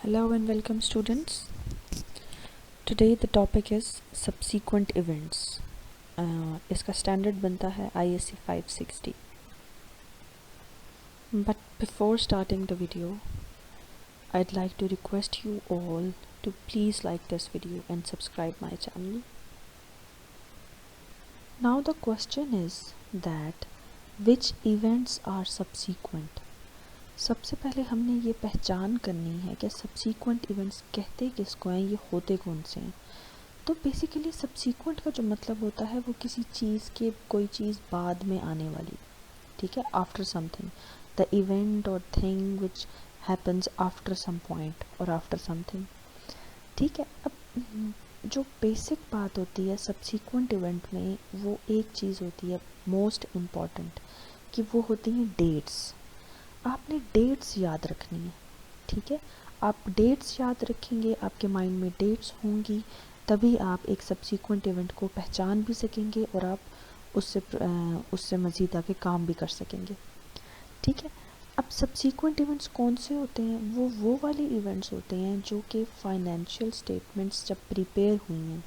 Hello and welcome students. Today the topic is subsequent events. इसका standard बनता है ISC 560. But before starting the video, I'd like to request you all to please like this video and subscribe my channel. Now the question is that which events are subsequent? सबसे पहले हमने ये पहचान करनी है कि सब्सीक्वेंट इवेंट्स कहते किसको हैं, ये होते कौन से हैं। तो बेसिकली सब्सीक्वेंट का जो मतलब होता है वो किसी चीज़ के कोई चीज़ बाद में आने वाली, ठीक है, after something, the event or thing which happens after some point or after something, ठीक है। अब जो बेसिक बात होती है सब्सीक्वेंट इवेंट में वो एक चीज़ होती है मोस्ट इम्पॉर्टेंट, कि वो होती हैं डेट्स। आपने डेट्स याद रखनी है, ठीक है। आप डेट्स याद रखेंगे, आपके माइंड में डेट्स होंगी, तभी आप एक सब्सीक्वेंट इवेंट को पहचान भी सकेंगे और आप उससे मज़ीद आगे काम भी कर सकेंगे, ठीक है। अब सब्सीक्वेंट इवेंट्स कौन से होते हैं? वो वाले इवेंट्स होते हैं जो कि फाइनेंशियल स्टेटमेंट्स जब प्रिपेयर हुई हैं,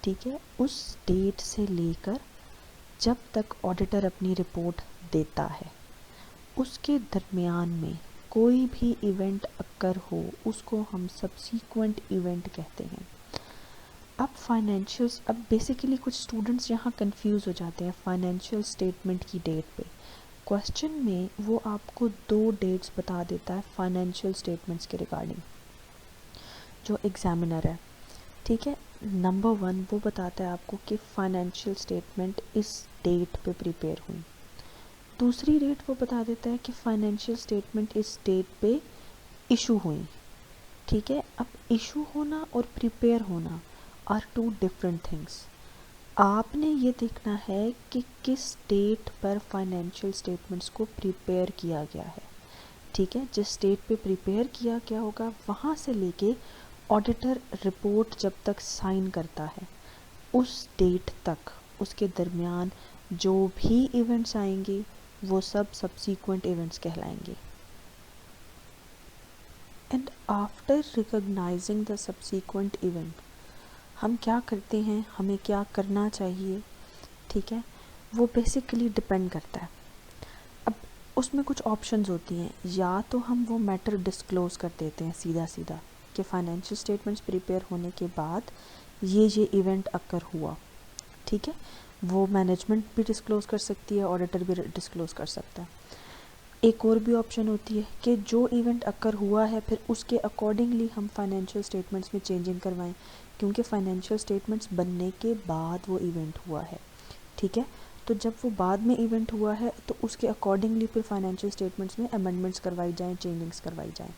ठीक है, उस डेट से लेकर जब तक ऑडिटर अपनी रिपोर्ट देता है उसके दरमियान में कोई भी इवेंट अक्कर हो उसको हम सब्सीक्वेंट इवेंट कहते हैं। अब बेसिकली कुछ स्टूडेंट्स यहाँ कंफ्यूज हो जाते हैं फाइनेंशियल स्टेटमेंट की डेट पे। क्वेश्चन में वो आपको 2 डेट्स बता देता है फाइनेंशियल स्टेटमेंट्स के रिगार्डिंग, जो एग्जामिनर है, ठीक है। नंबर 1 वो बताता है आपको कि फाइनेंशियल स्टेटमेंट इस डेट पे प्रिपेयर हुई। दूसरी डेट वो बता देता है कि फाइनेंशियल स्टेटमेंट इस डेट पे इशू हुई, ठीक है। अब इशू होना और प्रिपेयर होना आर 2 डिफरेंट थिंग्स। आपने ये देखना है कि किस डेट पर फाइनेंशियल स्टेटमेंट्स को प्रिपेयर किया गया है, ठीक है। जिस डेट पे प्रिपेयर किया गया होगा वहाँ से लेके ऑडिटर रिपोर्ट जब तक साइन करता है उस डेट तक, उसके दरमियान जो भी इवेंट्स आएंगे वो सब सब्सीक्वेंट इवेंट्स कहलाएंगे। And after recognising the subsequent event हम क्या करते हैं, हमें क्या करना चाहिए, ठीक है, वो बेसिकली डिपेंड करता है। अब उसमें कुछ ऑप्शंस होती हैं, या तो हम वो मैटर डिस्क्लोज़ कर देते हैं सीधा सीधा कि फाइनेंशियल स्टेटमेंट्स प्रिपेयर होने के बाद ये इवेंट अक्कर हुआ, ठीक है। वो मैनेजमेंट भी डिस्क्लोज़ कर सकती है, ऑडिटर भी डिस्क्लोज़ कर सकता है। एक और भी ऑप्शन होती है कि जो इवेंट अक्कर हुआ है फिर उसके अकॉर्डिंगली हम फाइनेंशियल स्टेटमेंट्स में चेंजिंग करवाएं, क्योंकि फाइनेंशियल स्टेटमेंट्स बनने के बाद वो इवेंट हुआ है, ठीक है। तो जब वो बाद में इवेंट हुआ है तो उसके अकॉर्डिंगली फिर फाइनेंशियल स्टेटमेंट्स में अमेंडमेंट्स करवाई जाएँ, चेंजिंग्स करवाई जाएँ।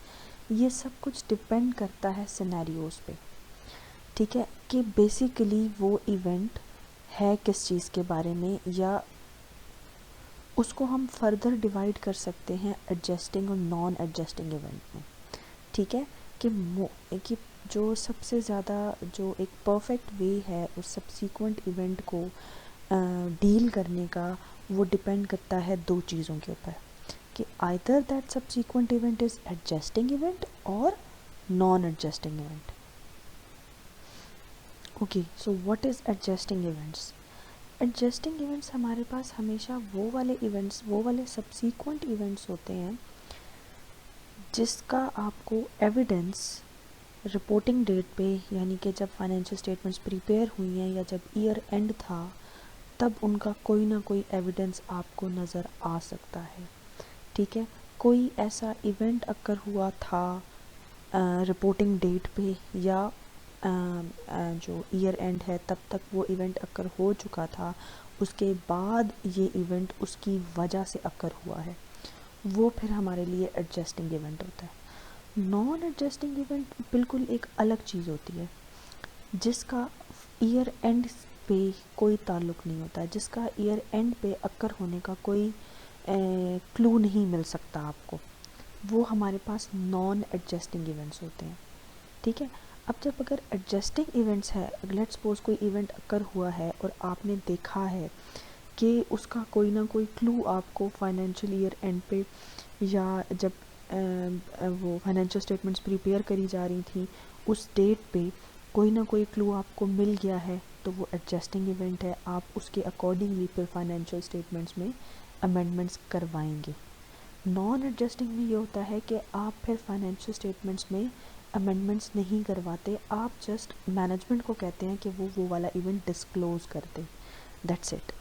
ये सब कुछ डिपेंड करता है सिनेरियोज़ पे, ठीक है, कि बेसिकली वो इवेंट है किस चीज़ के बारे में, या उसको हम फर्दर डिवाइड कर सकते हैं एडजस्टिंग और नॉन एडजस्टिंग इवेंट में, ठीक है। कि जो सबसे ज़्यादा जो एक परफेक्ट वे है उस सब्सीक्वेंट इवेंट को डील करने का, वो डिपेंड करता है 2 चीज़ों के ऊपर, कि either that subsequent event is adjusting event और non adjusting event. Okay, so what is adjusting events? Adjusting events हमारे पास हमेशा वो वाले सब्सीक्वेंट इवेंट्स होते हैं जिसका आपको एविडेंस रिपोर्टिंग डेट पे, यानी कि जब फाइनेंशियल स्टेटमेंट्स प्रिपेयर हुई हैं या जब ईयर एंड था तब उनका कोई ना कोई एविडेंस आपको नज़र आ सकता है, ठीक है। कोई ऐसा इवेंट अक्कर हुआ था रिपोर्टिंग डेट पे, या जो ईयर एंड है तब तक वो इवेंट अक्कर हो चुका था, उसके बाद ये इवेंट उसकी वजह से अक्कर हुआ है, वो फिर हमारे लिए एडजस्टिंग इवेंट होता है। नॉन एडजस्टिंग इवेंट बिल्कुल एक अलग चीज़ होती है, जिसका ईयर एंड पे कोई ताल्लुक़ नहीं होता है, जिसका ईयर एंड पे अक्कर होने का कोई क्लू नहीं मिल सकता आपको, वो हमारे पास नॉन एडजस्टिंग इवेंट्स होते हैं, ठीक है। अब जब अगर एडजस्टिंग इवेंट्स है, लेट्स सपोज कोई इवेंट अक्कर हुआ है और आपने देखा है कि उसका कोई ना कोई क्लू आपको फाइनेंशियल ईयर एंड पे या जब वो फाइनेंशियल स्टेटमेंट्स प्रिपेयर करी जा रही थी, उस डेट पे कोई ना कोई क्लू आपको मिल गया है तो वो एडजस्टिंग इवेंट है, आप उसके अकॉर्डिंगली फिर फाइनेंशियल स्टेटमेंट्स में अमेंडमेंट्स करवाएंगे। नॉन एडजस्टिंग में ये होता है कि आप फिर फाइनेंशियल स्टेटमेंट्स में अमेंडमेंट्स नहीं करवाते, आप जस्ट मैनेजमेंट को कहते हैं कि वो वाला इवेंट डिस्क्लोज़ कर दे, दैट्स इट।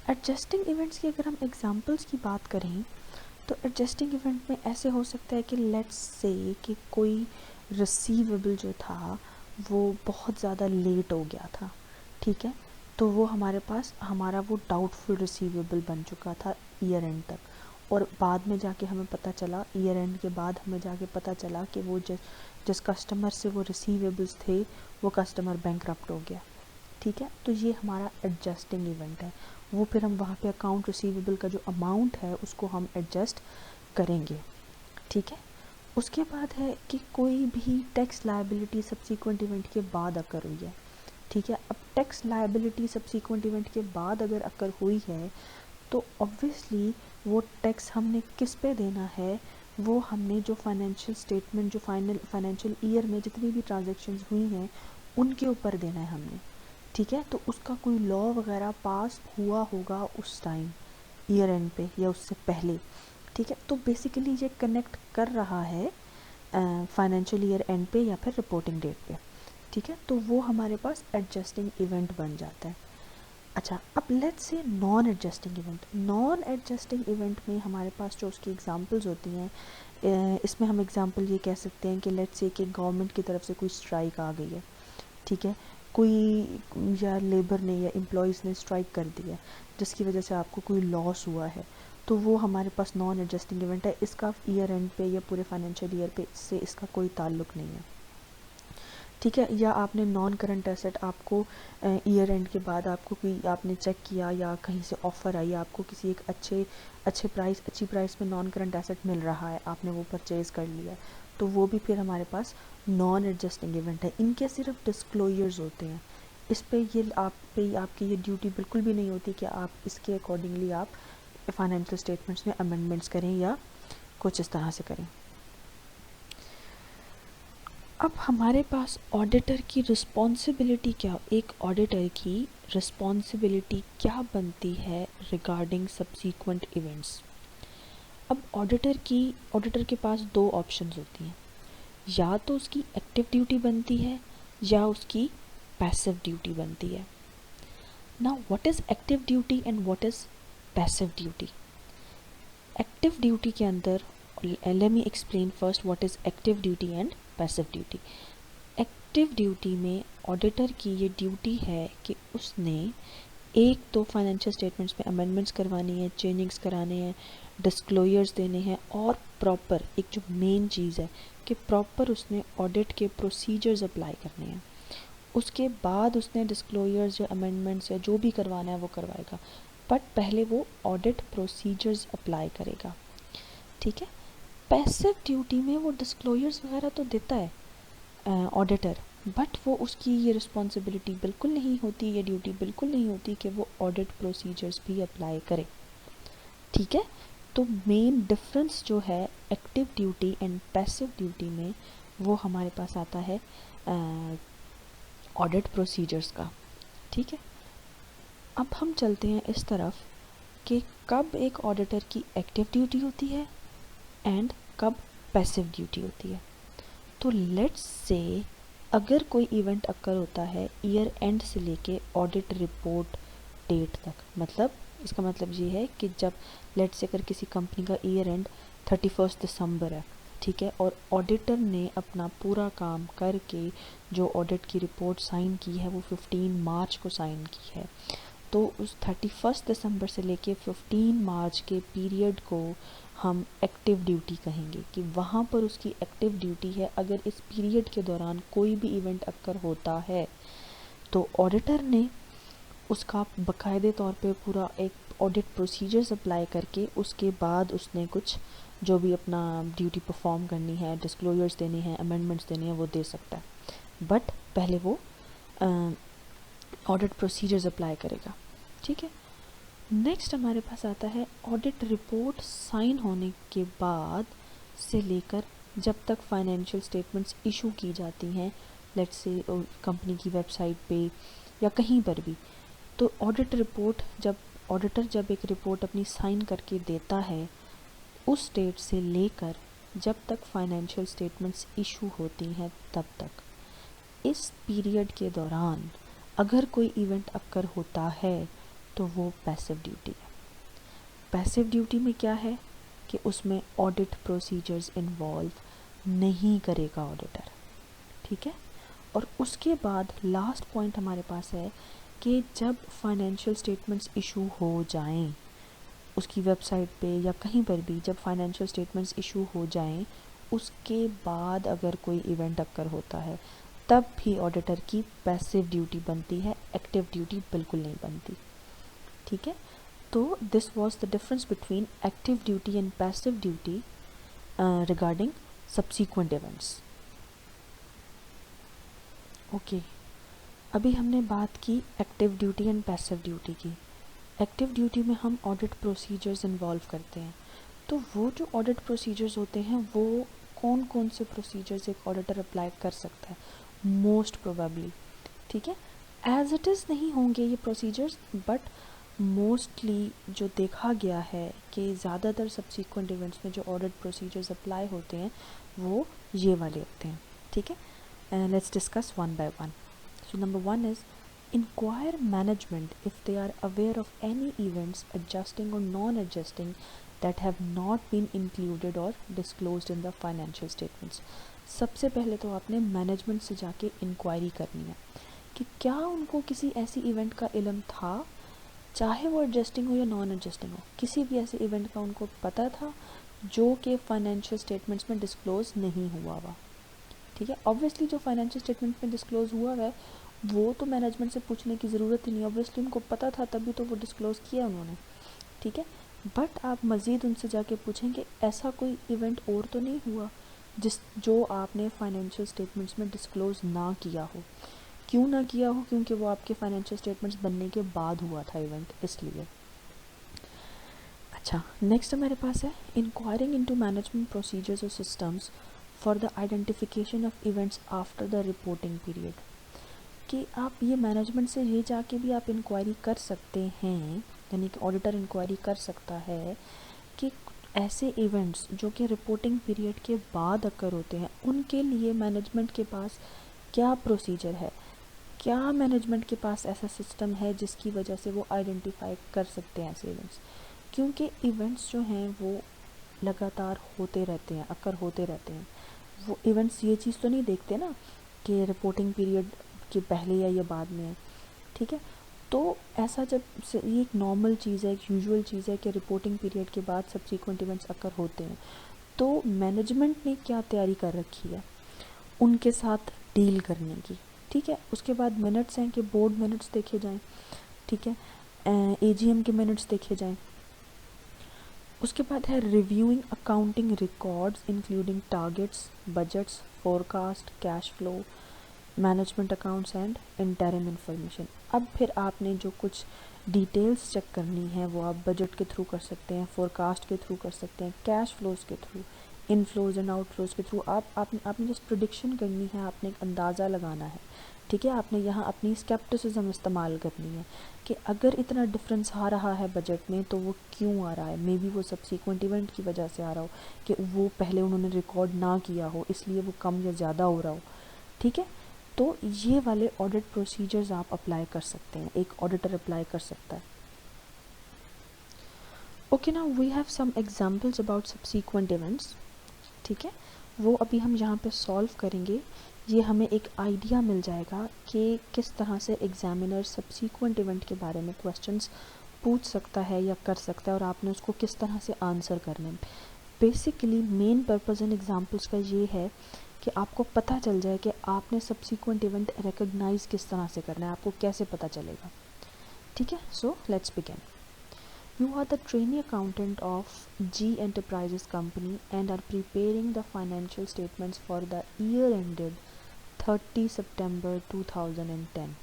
एडजस्टिंग इवेंट्स की अगर हम एग्जांपल्स की बात करें तो एडजस्टिंग इवेंट में ऐसे हो सकता है कि लेट्स से कि कोई रिसीवेबल जो था वो बहुत ज़्यादा लेट हो गया था, ठीक है, तो वो हमारे पास हमारा वो डाउटफुल रिसीवेबल बन चुका था ईयर एंड तक, और बाद में जाके हमें पता चला, ईयर एंड के बाद हमें जाके पता चला कि वो जिस कस्टमर से वो रिसीवेबल्स थे वो कस्टमर बैंकरप्ट हो गया, ठीक है, तो ये हमारा एडजस्टिंग इवेंट है। वो फिर हम वहाँ पे अकाउंट रिसीवेबल का जो अमाउंट है उसको हम एडजस्ट करेंगे, ठीक है। उसके बाद है कि कोई भी टैक्स लायबिलिटी सब्सीक्वेंट इवेंट के बाद अकर हुई है, ठीक है। अब टैक्स लायबिलिटी सब्सीक्वेंट इवेंट के बाद अगर अकर हुई है तो ऑब्वियसली वो टैक्स हमने किस पे देना है, वो हमने जो फाइनेंशियल स्टेटमेंट जो फाइनेंशियल ईयर में जितनी भी ट्रांजैक्शंस हुई हैं उनके ऊपर देना है हमने, ठीक है। तो उसका कोई लॉ वगैरह पास हुआ होगा उस टाइम ईयर एंड पे या उससे पहले, ठीक है। तो बेसिकली ये कनेक्ट कर रहा है फाइनेंशियल ईयर एंड पे या फिर रिपोर्टिंग डेट पे, ठीक है, तो वो हमारे पास एडजस्टिंग इवेंट बन जाता है। अच्छा, अब let's say non adjusting event. Non adjusting event में हमारे पास जो उसकी एग्जांपल्स होती हैं, इसमें हम एग्जांपल ये कह सकते हैं कि लेट्स से कि गवर्नमेंट की तरफ से कोई स्ट्राइक आ गई है, ठीक है, कोई या लेबर ने या एम्प्लॉयज़ ने स्ट्राइक कर दिया जिसकी वजह से आपको कोई लॉस हुआ है, तो वो हमारे पास नॉन एडजस्टिंग इवेंट है। इसका ईयर एंड पे या पूरे फाइनेंशियल ईयर पे से इसका कोई ताल्लुक़ नहीं है, ठीक है। या आपने नॉन करंट एसेट आपको ईयर एंड के बाद आपको कोई आपने चेक किया या कहीं से ऑफ़र आई, आपको किसी एक अच्छी प्राइस में नॉन करंट एसेट मिल रहा है, आपने वो परचेज़ कर लिया, तो वो भी फिर हमारे पास नॉन एडजस्टिंग इवेंट है। इनके सिर्फ डिस्क्लोजर्स होते हैं, इस पे ये आप पे आपकी ये ड्यूटी बिल्कुल भी नहीं होती कि आप इसके अकॉर्डिंगली आप फाइनेंशियल स्टेटमेंट्स में अमेंडमेंट्स करें या कुछ इस तरह से करें। अब हमारे पास ऑडिटर की रिस्पॉन्सिबिलिटी क्या, एक ऑडिटर की रिस्पॉन्सिबिलिटी क्या बनती है रिगार्डिंग सब्सीक्वेंट इवेंट्स। अब ऑडिटर के पास दो ऑप्शंस होती हैं, या तो उसकी एक्टिव ड्यूटी बनती है या उसकी पैसिव ड्यूटी बनती है। Now what is active duty and what is passive duty. Active duty के अंदर let me explain first what is active duty and passive duty. Active duty में ऑडिटर की ये ड्यूटी है कि उसने एक तो फाइनेंशियल स्टेटमेंट्स में अमेंडमेंट्स करवानी है, चेंजिंग्स कराने हैं, डिस्क्लोजर्स देने हैं, और प्रॉपर एक जो मेन चीज़ है कि प्रॉपर उसने ऑडिट के प्रोसीजर्स अप्लाई करने हैं। उसके बाद उसने डिस्क्लोजर्स या अमेंडमेंट्स या जो भी करवाना है वो करवाएगा, बट पहले वो ऑडिट प्रोसीजर्स अप्लाई करेगा, ठीक है। पैसिव ड्यूटी में वो डिस्क्लोजर्स वगैरह तो देता है ऑडिटर, बट वो उसकी ये रिस्पॉन्सिबिलिटी बिल्कुल नहीं होती, ये ड्यूटी बिल्कुल नहीं होती कि वो ऑडिट प्रोसीजर्स भी अप्लाई करे, ठीक है। तो मेन डिफरेंस जो है active duty and passive duty में वो हमारे पास आता है ऑडिट प्रोसीजर्स का, ठीक है। अब हम चलते हैं इस तरफ कि कब एक ऑडिटर की एक्टिव ड्यूटी होती है एंड कब पैसिव ड्यूटी होती है। तो लेट्स से अगर कोई इवेंट अकर होता है ईयर एंड से लेके ऑडिट रिपोर्ट डेट तक, मतलब इसका मतलब ये है कि जब लेट्स से अगर किसी कंपनी का ईयर एंड 31 दिसंबर है, ठीक है, और ऑडिटर ने अपना पूरा काम करके जो ऑडिट की रिपोर्ट साइन की है वो 15 मार्च को साइन की है, तो उस 31 दिसंबर से लेके 15 मार्च के पीरियड को हम एक्टिव ड्यूटी कहेंगे कि वहाँ पर उसकी एक्टिव ड्यूटी है। अगर इस पीरियड के दौरान कोई भी इवेंट अक्कर होता है तो ऑडिटर ने उसका बाकायदे तौर पे पूरा एक ऑडिट प्रोसीजर्स अप्लाई करके उसके बाद उसने कुछ जो भी अपना ड्यूटी परफॉर्म करनी है, डिस्क्लोजर्स देने हैं, अमेंडमेंट्स देने हैं, वो दे सकता है, बट पहले वो ऑडिट प्रोसीजर्स अप्लाई करेगा, ठीक है। नेक्स्ट हमारे पास आता है ऑडिट रिपोर्ट साइन होने के बाद से लेकर जब तक फाइनेंशियल स्टेटमेंट्स इशू की जाती हैं, लेट्स से कंपनी की वेबसाइट पे या कहीं पर भी। तो ऑडिट रिपोर्ट जब ऑडिटर जब एक रिपोर्ट अपनी साइन करके देता है, उस डेट से लेकर जब तक फाइनेंशियल स्टेटमेंट्स इशू होती हैं तब तक, इस पीरियड के दौरान अगर कोई इवेंट अक्कर होता है तो वो पैसिव ड्यूटी है। पैसिव ड्यूटी में क्या है कि उसमें ऑडिट प्रोसीजर्स इन्वॉल्व नहीं करेगा ऑडिटर, ठीक है। और उसके बाद लास्ट पॉइंट हमारे पास है कि जब फाइनेंशियल स्टेटमेंट्स इशू हो जाएं, उसकी वेबसाइट पे या कहीं पर भी जब फाइनेंशियल स्टेटमेंट्स इशू हो जाएं, उसके बाद अगर कोई इवेंट अक्कर होता है तब भी ऑडिटर की पैसिव ड्यूटी बनती है, एक्टिव ड्यूटी बिल्कुल नहीं बनती, ठीक है। तो this was the difference between active duty and passive duty regarding subsequent events. Okay, अभी हमने बात की active duty and passive duty की। एक्टिव ड्यूटी में हम ऑडिट प्रोसीजर्स इन्वॉल्व करते हैं। तो वो जो ऑडिट प्रोसीजर्स होते हैं वो कौन कौन से प्रोसीजर्स एक ऑडिटर अप्लाई कर सकता है, मोस्ट प्रोबेबली, ठीक है। एज इट इज़ नहीं होंगे ये प्रोसीजर्स, बट मोस्टली जो देखा गया है कि ज़्यादातर सब्सीक्वेंट इवेंट्स में जो ऑडिट प्रोसीजर्स अप्लाई होते हैं वो ये वाले होते हैं, ठीक है। Let's discuss one by one. So number one is inquire management if they are aware of any events adjusting or non-adjusting that have not been included or disclosed in the financial statements। सबसे पहले तो आपने management से जाके inquiry करनी है कि क्या उनको किसी ऐसी इवेंट का इल्म था, चाहे वो एडजस्टिंग हो या नॉन एडजस्टिंग हो, किसी भी ऐसे इवेंट का उनको पता था जो कि फाइनेंशियल स्टेटमेंट्स में डिस्क्लोज नहीं हुआ हुआ, ठीक है। ऑब्वियसली जो फाइनेंशियल स्टेटमेंट में डिस्क्लोज हुआ है वो तो मैनेजमेंट से पूछने की ज़रूरत ही नहीं, ऑब्वियसली उनको पता था तभी तो वो डिस्क्लोज़ किया उन्होंने, ठीक है। बट आप मज़ीद उनसे जाके पूछेंगे ऐसा कोई इवेंट और तो नहीं हुआ जो आपने फाइनेंशियल स्टेटमेंट्स में डिस्क्लोज़ ना किया हो। क्यों ना किया हो? क्योंकि वो आपके फाइनेंशियल स्टेटमेंट्स बनने के बाद हुआ था इवेंट, इसलिए। अच्छा, नेक्स्ट हमारे पास है इंक्वायरिंग इनटू मैनेजमेंट प्रोसीजर्स और systems for the identification of events after the reporting period. कि आप ये मैनेजमेंट से ये जाके भी आप इंक्वायरी कर सकते हैं, यानी कि ऑडिटर इंक्वायरी कर सकता है कि ऐसे इवेंट्स जो कि रिपोर्टिंग पीरियड के बाद अकर होते हैं उनके लिए मैनेजमेंट के पास क्या प्रोसीजर है, क्या मैनेजमेंट के पास ऐसा सिस्टम है जिसकी वजह से वो आइडेंटिफाई कर सकते हैं ऐसे इवेंट्स। क्योंकि इवेंट्स जो हैं वो लगातार होते रहते हैं, अकर होते रहते हैं। वो इवेंट्स ये चीज़ तो नहीं देखते ना कि रिपोर्टिंग पीरियड कि पहले या ये बाद में है, ठीक है। तो ऐसा जब ये एक नॉर्मल चीज़ है, एक यूजुअल चीज़ है कि रिपोर्टिंग पीरियड के बाद सब्सीक्वेंट इवेंट्स अकर होते हैं, तो मैनेजमेंट ने क्या तैयारी कर रखी है उनके साथ डील करने की, ठीक है। उसके बाद मिनट्स हैं कि बोर्ड मिनट्स देखे जाएं, ठीक है, एजीएम के मिनट्स देखे जाएं। उसके बाद है reviewing accounting records including targets, budgets, forecast, cash flow, management accounts and interim information. अब फिर आपने जो कुछ डिटेल्स चेक करनी है वो आप बजट के थ्रू कर सकते हैं, फोरकास्ट के थ्रू कर सकते हैं, कैश फ्लोज के थ्रू, इनफ्लोज एंड आउटफ्लोज के थ्रू। आपने जस्ट प्रेडिक्शन करनी है, आपने एक अंदाज़ा लगाना है, ठीक है। आपने यहाँ अपनी स्केप्टिसिज्म इस्तेमाल करनी है कि अगर इतना डिफरेंस आ रहा है बजट में तो वो क्यों आ रहा है। मे बी वो सब्सीक्वेंट इवेंट की वजह से आ रहा हो कि वो पहले उन्होंने रिकॉर्ड ना किया हो इसलिए वो कम या ज़्यादा हो रहा हो, ठीक है। तो ये वाले ऑडिट प्रोसीजर्स आप अप्लाई कर सकते हैं, एक ऑडिटर अप्लाई कर सकता है। Okay, now we have some examples about subsequent events, ठीक है। वो अभी हम यहाँ पे सॉल्व करेंगे। ये हमें एक आइडिया मिल जाएगा कि किस तरह से एग्जामिनर सब्सीक्वेंट इवेंट के बारे में क्वेश्चंस पूछ सकता है या कर सकता है और आपने उसको किस तरह से आंसर करने। बेसिकली मेन पर्पज़ इन एग्जांपल्स का ये है कि आपको पता चल जाए कि आपने सब्सीक्वेंट इवेंट रिकॉग्नाइज किस तरह से करना है, आपको कैसे पता चलेगा, ठीक है। So let's begin. You are the trainee accountant of G Enterprises Company and are preparing the financial statements for the year ended 30 September 2010.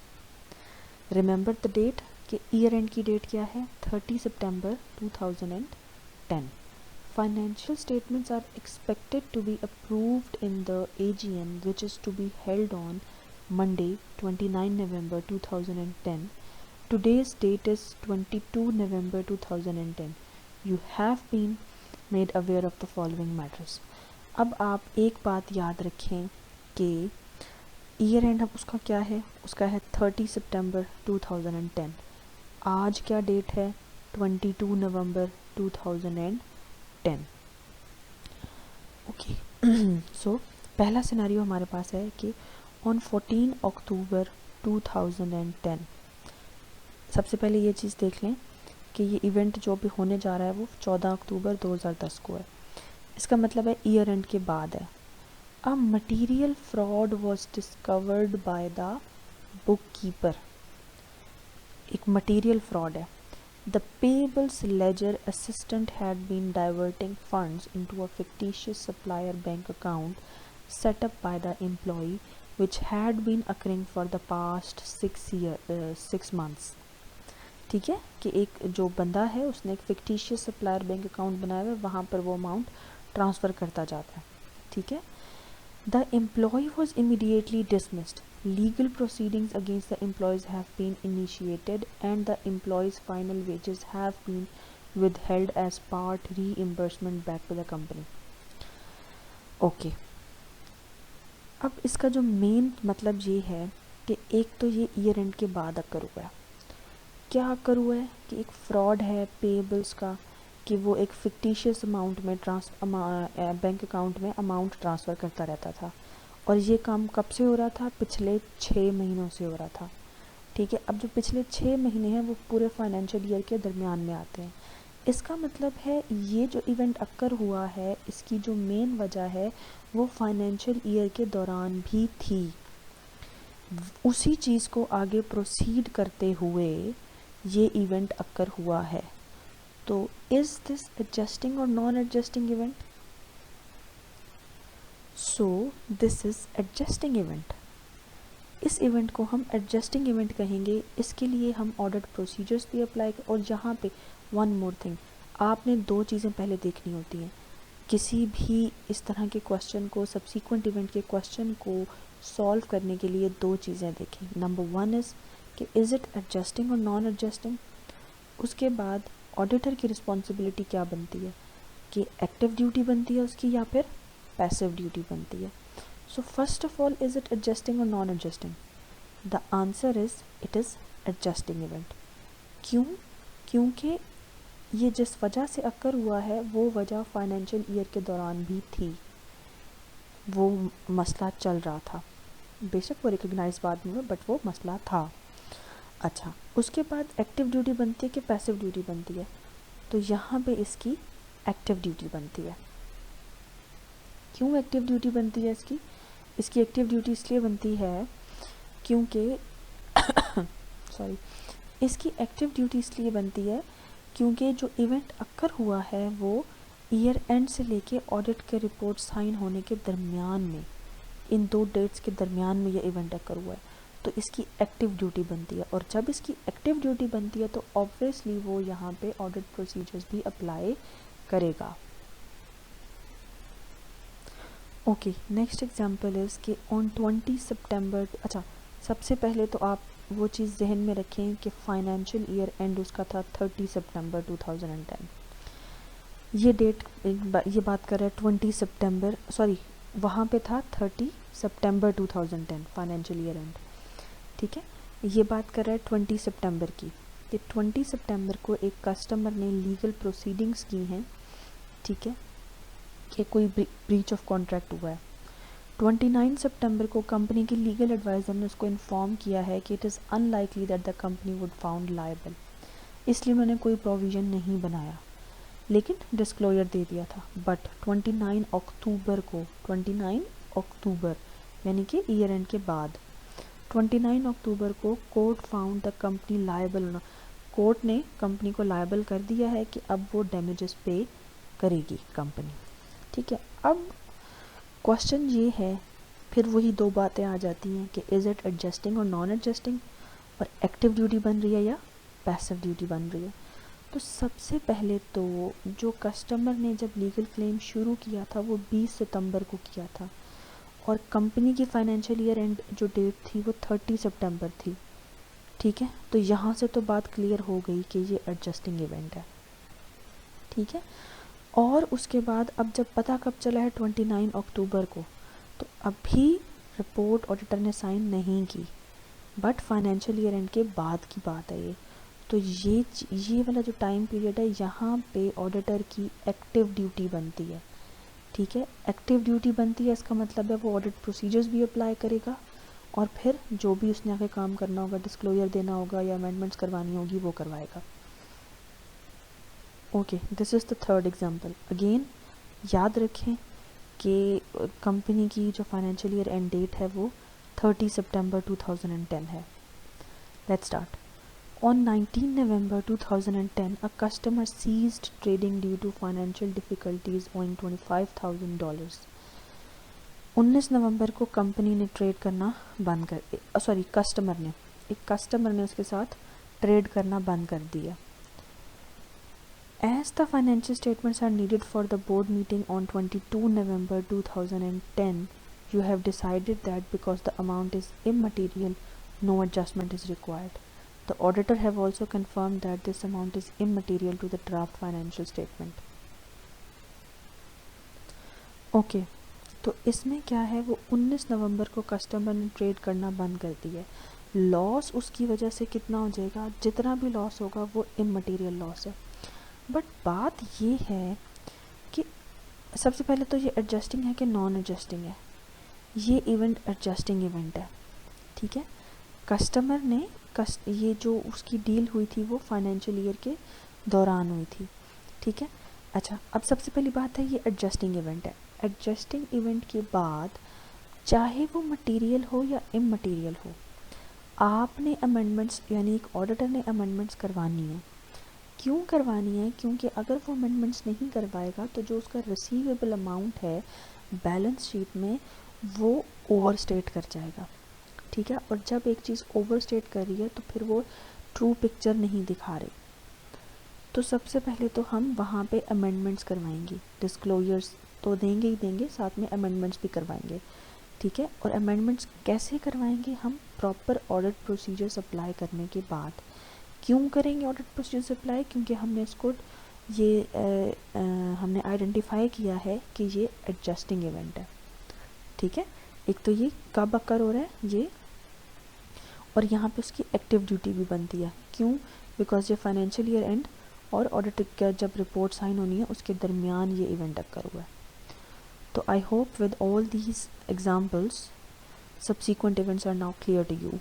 Remember the date कि ईयर एंड की डेट क्या है 30 सितंबर 2010. Financial statements are expected to be approved in the AGM, which is to be held on Monday, 29 November 2010. Today's date is 22 November 2010. You have been made aware of the following matters. अब आप एक बात याद रखें कि year and अब उसका क्या है, उसका है 30 सितंबर 2010. आज क्या डेट है 22 नवंबर 2010. ओके सो पहला सिनेरियो हमारे पास है कि ऑन 14 अक्टूबर 2010. सबसे पहले ये चीज़ देख लें कि ये इवेंट जो भी होने जा रहा है वो 14 अक्टूबर 2010 को है. इसका मतलब है ईयर एंड के बाद है. A material fraud was discovered by the bookkeeper. एक material fraud है. The payables ledger assistant had been diverting funds into a fictitious supplier bank account set up by the employee, which had been occurring for the past 6 months. ठीक है कि एक जो बंदा है उसने एक fictitious supplier bank account बनाया हुआ है, वहाँ पर वो अमाउंट ट्रांसफ़र करता जाता है. ठीक है. The employee was immediately dismissed. Legal proceedings against the employees have been initiated and the employees' final wages have been withheld as part reimbursement back to the company. Okay. अब इसका जो main मतलब ये है कि एक तो ये ईयर एंड के बाद अकर हुआ है. क्या अकर हुआ है कि एक फ्रॉड है पेबल्स का कि वो एक फिक्टिशियस अमाउंट में बैंक अकाउंट में अमाउंट ट्रांसफ़र करता रहता था और ये काम कब से हो रहा था, पिछले 6 महीनों से हो रहा था. ठीक है. अब जो पिछले 6 महीने हैं वो पूरे फाइनेंशियल ईयर के दरमियान में आते हैं. इसका मतलब है ये जो इवेंट अक्कर हुआ है इसकी जो मेन वजह है वो फाइनेंशियल ईयर के दौरान भी थी. उसी चीज़ को आगे प्रोसीड करते हुए ये इवेंट अक्कर हुआ है. तो is this adjusting or non-adjusting event? So this is adjusting event. इस इवेंट को हम adjusting event कहेंगे. इसके लिए हम ऑडिट प्रोसीजर्स भी अप्लाई और यहाँ पे one more thing, आपने 2 चीज़ें पहले देखनी होती हैं. किसी भी इस तरह के क्वेश्चन को सब्सीक्वेंट इवेंट के क्वेश्चन को सॉल्व करने के लिए 2 चीज़ें देखें. नंबर 1 इज़ कि इज़ इट एडजस्टिंग और नॉन एडजस्टिंग. उसके बाद ऑडिटर की रिस्पॉन्सिबिलिटी क्या बनती है कि एक्टिव ड्यूटी बनती है उसकी या फिर पैसिव ड्यूटी बनती है. So first of all is it adjusting और non adjusting. The answer is it is adjusting event. क्यों? क्योंकि ये जिस वजह से अक्कर हुआ है वो वजह फाइनेंशियल ईयर के दौरान भी थी. वो मसला चल रहा था. बेशक वो रिकग्नाइज बाद में हुआ बट वो मसला था. अच्छा, उसके बाद एक्टिव ड्यूटी बनती है कि पैसिव ड्यूटी बनती है. तो यहाँ पे इसकी एक्टिव ड्यूटी बनती है. क्यों एक्टिव ड्यूटी बनती है इसकी? इसकी एक्टिव ड्यूटी इसलिए बनती है क्योंकि सॉरी इसकी एक्टिव ड्यूटी इसलिए बनती है क्योंकि जो इवेंट अक्कर हुआ है वो ईयर एंड से लेके ऑडिट के रिपोर्ट साइन होने के दरमियान में, इन 2 डेट्स के दरमियान में ये इवेंट अक्कर हुआ है. तो इसकी एक्टिव ड्यूटी बनती है और जब इसकी एक्टिव ड्यूटी बनती है तो ऑब्वियसली वो यहाँ पे ऑडिट प्रोसीजर्स भी अप्लाई करेगा. ओके, नेक्स्ट एग्जांपल इज़ कि ऑन 20 सितंबर. अच्छा, सबसे पहले तो आप वो चीज़ जहन में रखें कि फाइनेंशियल ईयर एंड उसका था 30 सितंबर 2010. ये डेट ये बात कर रहा है 20 सितंबर, सॉरी वहाँ पे था 30 सितंबर 2010 फाइनेंशियल ईयर एंड. ठीक है. ये बात कर रहा है 20 सितंबर की. कि 20 सितंबर को एक कस्टमर ने लीगल प्रोसीडिंग्स की हैं. ठीक है. कि कोई ब्रीच ऑफ कॉन्ट्रैक्ट हुआ है. 29 सितंबर को कंपनी के लीगल एडवाइज़र ने उसको इन्फॉर्म किया है कि it is unlikely that the company would found liable. इसलिए उन्होंने कोई प्रोविज़न नहीं बनाया लेकिन डिस्क्लोजर दे दिया था. बट 29 अक्टूबर यानी कि ईयर एंड के बाद 29 अक्टूबर को court found the company liable. Court ने कंपनी को लायबल कर दिया है कि अब वो डैमेजेस पे करेगी कंपनी. ठीक है. अब क्वेश्चन ये है, फिर वही 2 बातें आ जाती हैं कि इज़ इट एडजस्टिंग और नॉन एडजस्टिंग, और एक्टिव ड्यूटी बन रही है या पैसिव ड्यूटी बन रही है। तो सबसे पहले तो जो कस्टमर ने जब लीगल क्लेम शुरू किया था वो 20 सितंबर को किया था, और कंपनी की फाइनेंशियल ईयर एंड जो डेट थी वो 30 सितंबर थी। ठीक है, तो यहाँ से तो बात क्लियर हो गई कि ये एडजस्टिंग इवेंट है। ठीक है, और उसके बाद अब जब पता कब चला है 29 अक्टूबर को, तो अभी रिपोर्ट ऑडिटर ने साइन नहीं की, बट फाइनेंशियल ईयर एंड के बाद की बात है ये। तो ये वाला जो टाइम पीरियड है, यहाँ पे ऑडिटर की एक्टिव ड्यूटी बनती है। ठीक है, एक्टिव ड्यूटी बनती है, इसका मतलब है वो ऑडिट प्रोसीजर्स भी अप्लाई करेगा, और फिर जो भी उसने आगे काम करना होगा, डिस्क्लोजर देना होगा या अमेंडमेंट्स करवानी होगी, वो करवाएगा। Okay, this is the third example. Again याद रखें कि कंपनी की जो फाइनेंशियल ईयर एंड डेट है वो 30 सितंबर 2010 है। Let's start. On 19 November 2010, a customer ceased trading due to financial difficulties owing $25,000. 19 नवंबर को कंपनी ने ट्रेड करना बंद कर कस्टमर ने उसके साथ ट्रेड करना बंद कर दिया। As the financial statements are needed for the board meeting on 22 November 2010, you have decided that because the amount is immaterial, no adjustment is required. The auditor have also confirmed that this amount is immaterial to the draft financial statement. Okay, तो इसमें क्या है, वो 19 नवंबर को customer ने trade करना बंद कर दिया है। लॉस उसकी वजह से कितना हो जाएगा, जितना भी लॉस होगा वो इममटीरियल लॉस है। बट बात ये है कि सबसे पहले तो ये एडजस्टिंग है कि नॉन एडजस्टिंग है। ये इवेंट एडजस्टिंग इवेंट है। ठीक है, कस्टमर ने ये जो उसकी डील हुई थी वो फाइनेंशियल ईयर के दौरान हुई थी। ठीक है, अच्छा, अब सबसे पहली बात है ये एडजस्टिंग इवेंट है। एडजस्टिंग इवेंट के बाद चाहे वो मटेरियल हो या इममटेरियल हो, आपने अमेंडमेंट्स, यानी एक ऑडिटर ने अमेंडमेंट्स करवानी है। क्यों करवानी है? क्योंकि अगर वो अमेंडमेंट्स नहीं करवाएगा तो जो उसका रिसीवेबल अमाउंट है बैलेंस शीट में वो ओवरस्टेट कर जाएगा। ठीक है, और जब एक चीज़ ओवरस्टेट कर रही है तो फिर वो ट्रू पिक्चर नहीं दिखा रही। तो सबसे पहले तो हम वहाँ पे अमेंडमेंट्स करवाएंगे, डिस्क्लोजर्स तो देंगे ही देंगे, साथ में अमेंडमेंट्स भी करवाएंगे। ठीक है, और अमेंडमेंट्स कैसे करवाएंगे हम? प्रॉपर ऑडिट प्रोसीजर्स अप्लाई करने के बाद। क्यों करेंगे ऑडिट प्रोसीजर्स अप्लाई? क्योंकि हमने इसको हमने आइडेंटिफाई किया है कि ये एडजस्टिंग इवेंट है। ठीक है, एक तो ये कब अकर हो रहा है ये, और यहाँ पे उसकी एक्टिव ड्यूटी भी बनती है। क्यों? बिकॉज ये फाइनेंशियल ईयर एंड और ऑडिट का जब रिपोर्ट साइन होनी है उसके दरमियान ये इवेंट अकर हुआ है। तो I hope with all these examples subsequent events are now clear to you.